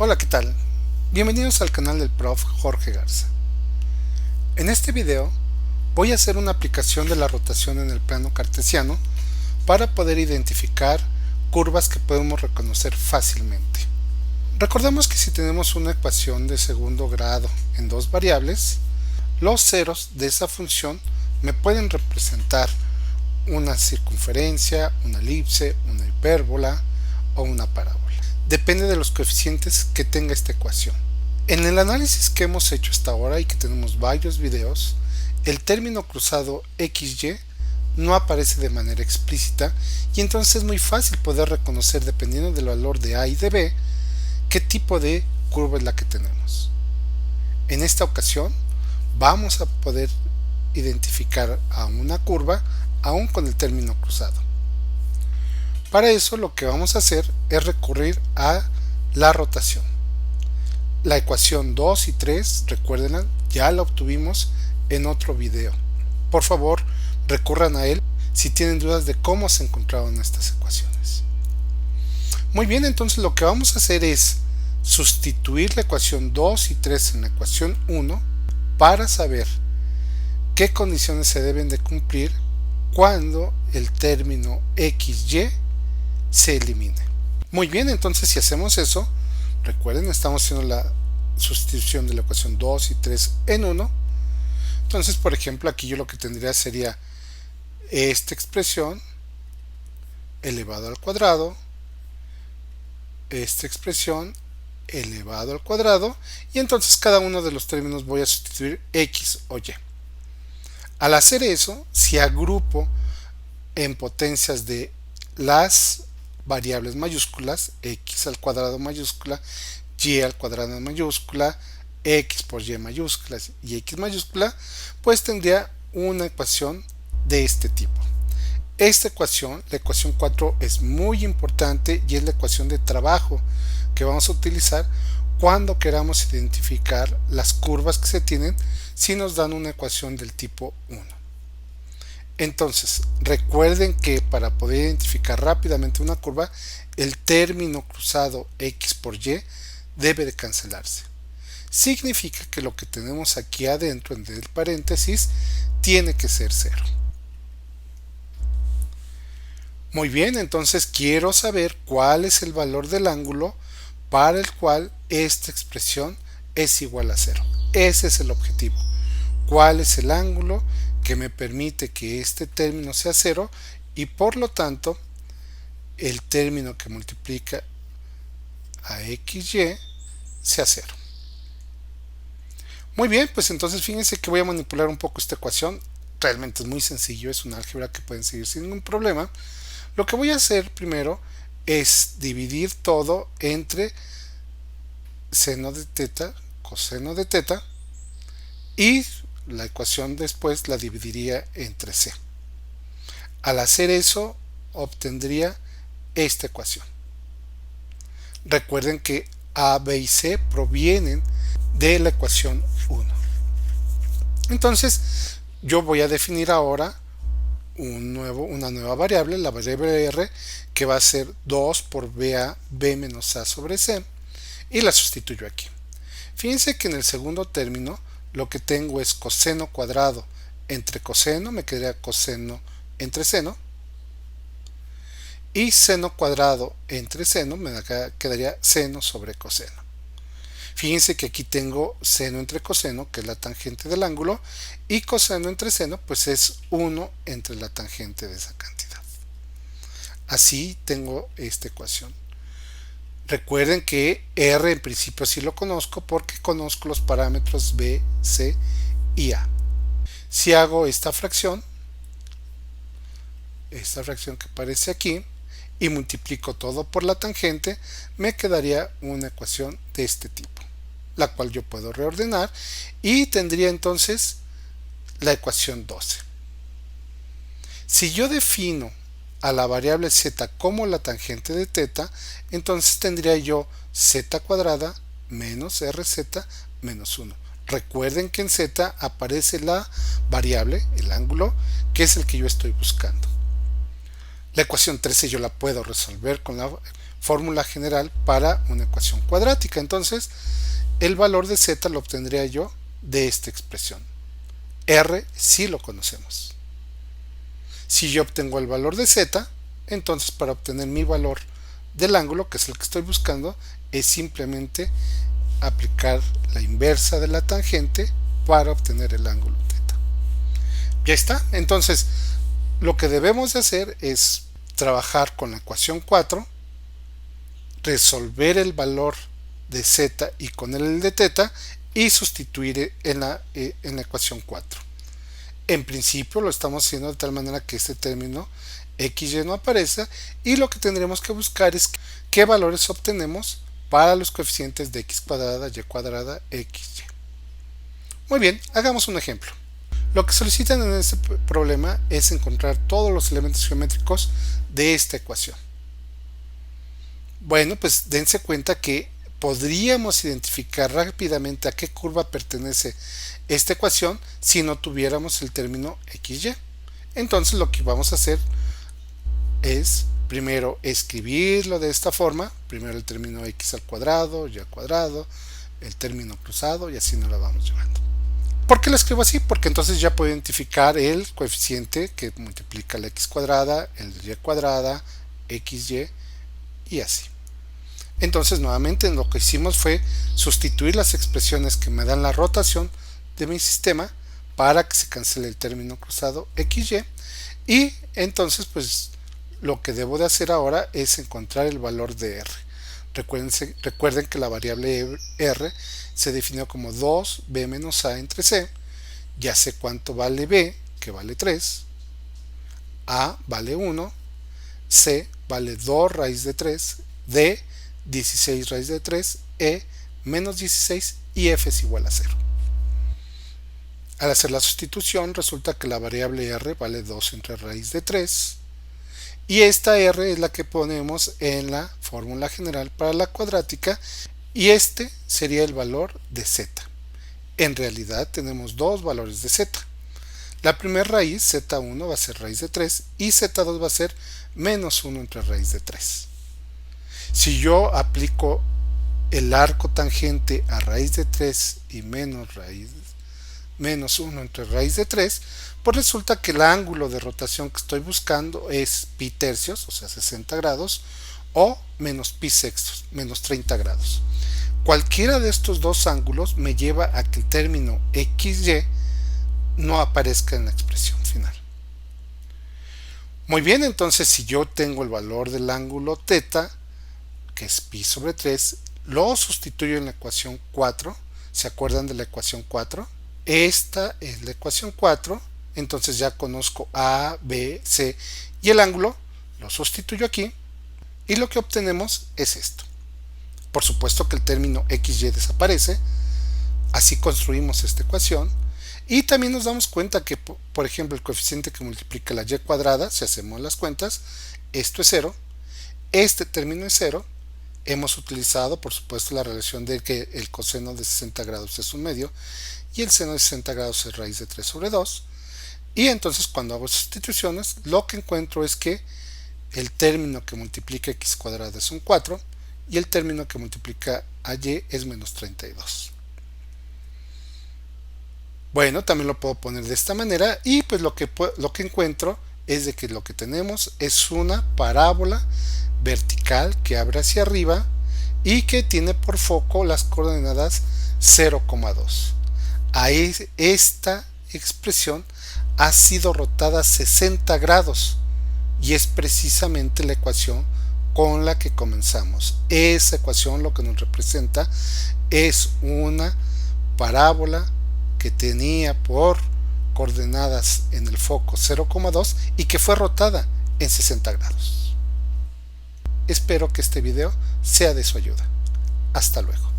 Hola, ¿qué tal? Bienvenidos al canal del Prof. Jorge Garza. En este video voy a hacer una aplicación de la rotación en el plano cartesiano para poder identificar curvas que podemos reconocer fácilmente. Recordemos que si tenemos una ecuación de segundo grado en dos variables, los ceros de esa función me pueden representar una circunferencia, una elipse, una hipérbola o una parábola. Depende de los coeficientes que tenga esta ecuación. En el análisis que hemos hecho hasta ahora y que tenemos varios videos, el término cruzado XY no aparece de manera explícita y entonces es muy fácil poder reconocer, dependiendo del valor de A y de B, qué tipo de curva es la que tenemos. En esta ocasión vamos a poder identificar a una curva aún con el término cruzado. Para eso lo que vamos a hacer es recurrir a la rotación. La ecuación 2 y 3, recuérdenla, ya la obtuvimos en otro video. Por favor, recurran a él si tienen dudas de cómo se encontraron estas ecuaciones. Muy bien, entonces lo que vamos a hacer es sustituir la ecuación 2 y 3 en la ecuación 1 para saber qué condiciones se deben de cumplir cuando el término XY se elimine. Muy bien, entonces si hacemos eso, recuerden, estamos haciendo la sustitución de la ecuación 2 y 3 en 1. Entonces, por ejemplo, aquí yo lo que tendría sería esta expresión elevado al cuadrado, esta expresión elevado al cuadrado, y entonces cada uno de los términos voy a sustituir X o Y. Al hacer eso, si agrupo en potencias de las variables mayúsculas, x al cuadrado mayúscula, y al cuadrado mayúscula, x por y mayúsculas y x mayúscula, pues tendría una ecuación de este tipo. Esta ecuación, la ecuación 4, es muy importante y es la ecuación de trabajo que vamos a utilizar cuando queramos identificar las curvas que se tienen si nos dan una ecuación del tipo 1. Entonces, recuerden que para poder identificar rápidamente una curva, el término cruzado x por y debe de cancelarse. Significa que lo que tenemos aquí adentro en el paréntesis tiene que ser 0. Muy bien, entonces quiero saber cuál es el valor del ángulo para el cual esta expresión es igual a 0. Ese es el objetivo. ¿Cuál es el ángulo que me permite que este término sea 0 y por lo tanto el término que multiplica a XY sea 0? Muy bien, pues entonces fíjense que voy a manipular un poco esta ecuación. Realmente es muy sencillo, es un álgebra que pueden seguir sin ningún problema. Lo que voy a hacer primero es dividir todo entre seno de teta, coseno de teta, y la ecuación después la dividiría entre c. Al hacer eso obtendría esta ecuación. Recuerden que a, b y c provienen de la ecuación 1. Entonces yo voy a definir ahora una nueva variable, la variable r, que va a ser 2 por b menos a sobre c, y la sustituyo aquí. Fíjense que en el segundo término lo que tengo es coseno cuadrado entre coseno, me quedaría coseno entre seno, y seno cuadrado entre seno, me quedaría seno sobre coseno. Fíjense que aquí tengo seno entre coseno, que es la tangente del ángulo, y coseno entre seno, pues es 1 entre la tangente de esa cantidad. Así tengo esta ecuación. Recuerden que R en principio sí lo conozco porque conozco los parámetros B, C y A. Si hago esta fracción que aparece aquí, y multiplico todo por la tangente, me quedaría una ecuación de este tipo, la cual yo puedo reordenar y tendría entonces la ecuación 12. Si yo defino a la variable z como la tangente de teta, entonces tendría yo z cuadrada menos rz menos 1. Recuerden que en z aparece la variable, el ángulo, que es el que yo estoy buscando. La ecuación 13 yo la puedo resolver fórmula general para una ecuación cuadrática. Entonces el valor de z lo obtendría yo de esta expresión. R sí lo conocemos. Si yo obtengo el valor de z, entonces para obtener mi valor del ángulo, que es el que estoy buscando, es simplemente aplicar la inversa de la tangente para obtener el ángulo θ. Ya está. Entonces lo que debemos de hacer es trabajar con la ecuación 4, resolver el valor de z y con el de θ y sustituir en la ecuación 4. En principio lo estamos haciendo de tal manera que este término xy no aparezca, y lo que tendremos que buscar es qué valores obtenemos para los coeficientes de x cuadrada, y cuadrada, xy. Muy bien, hagamos un ejemplo. Lo que solicitan en este problema es encontrar todos los elementos geométricos de esta ecuación. Bueno, pues dense cuenta que podríamos identificar rápidamente a qué curva pertenece esta ecuación si no tuviéramos el término xy. Entonces lo que vamos a hacer es primero escribirlo de esta forma, primero el término x al cuadrado, y al cuadrado, el término cruzado, y así nos lo vamos llevando. ¿Por qué lo escribo así? Porque entonces ya puedo identificar el coeficiente que multiplica la x cuadrada, el y cuadrada, xy, y así. Entonces nuevamente lo que hicimos fue sustituir las expresiones que me dan la rotación de mi sistema para que se cancele el término cruzado xy, y entonces pues lo que debo de hacer ahora es encontrar el valor de r. Recuerden que la variable r se definió como 2b menos a entre c. Ya sé cuánto vale b, que vale 3, a vale 1, c vale 2 raíz de 3, d 16 raíz de 3, e menos 16 y f es igual a 0. Al hacer la sustitución resulta que la variable r vale 2 entre raíz de 3, y esta r es la que ponemos en la fórmula general para la cuadrática, y este sería el valor de z. En realidad tenemos dos valores de z. La primera raíz, z1, va a ser raíz de 3 y z2 va a ser menos 1 entre raíz de 3. Si yo aplico el arco tangente a raíz de 3 y menos 1 entre raíz de 3, pues resulta que el ángulo de rotación que estoy buscando es pi tercios, o sea 60 grados, o menos pi sextos, menos 30 grados. Cualquiera de estos dos ángulos me lleva a que el término xy no aparezca en la expresión final. Muy bien, entonces si yo tengo el valor del ángulo θ, que es pi sobre 3, lo sustituyo en la ecuación 4. ¿Se acuerdan de la ecuación 4? Esta es la ecuación 4. Entonces ya conozco a, b, c y el ángulo, lo sustituyo aquí y lo que obtenemos es esto. Por supuesto que el término xy desaparece, así construimos esta ecuación, y también nos damos cuenta que, por ejemplo, el coeficiente que multiplica la y cuadrada, si hacemos las cuentas, esto es 0, este término es 0, hemos utilizado por supuesto la relación de que el coseno de 60 grados es un medio y el seno de 60 grados es raíz de 3 sobre 2, y entonces cuando hago sustituciones lo que encuentro es que el término que multiplica x cuadrada es un 4 y el término que multiplica a y es menos 32. Bueno, también lo puedo poner de esta manera, y pues lo que encuentro es de que lo que tenemos es una parábola vertical que abre hacia arriba y que tiene por foco las coordenadas 0,2. Ahí esta expresión ha sido rotada 60 grados y es precisamente la ecuación con la que comenzamos. Esa ecuación lo que nos representa es una parábola que tenía por coordenadas en el foco 0,2 y que fue rotada en 60 grados. Espero que este video sea de su ayuda. Hasta luego.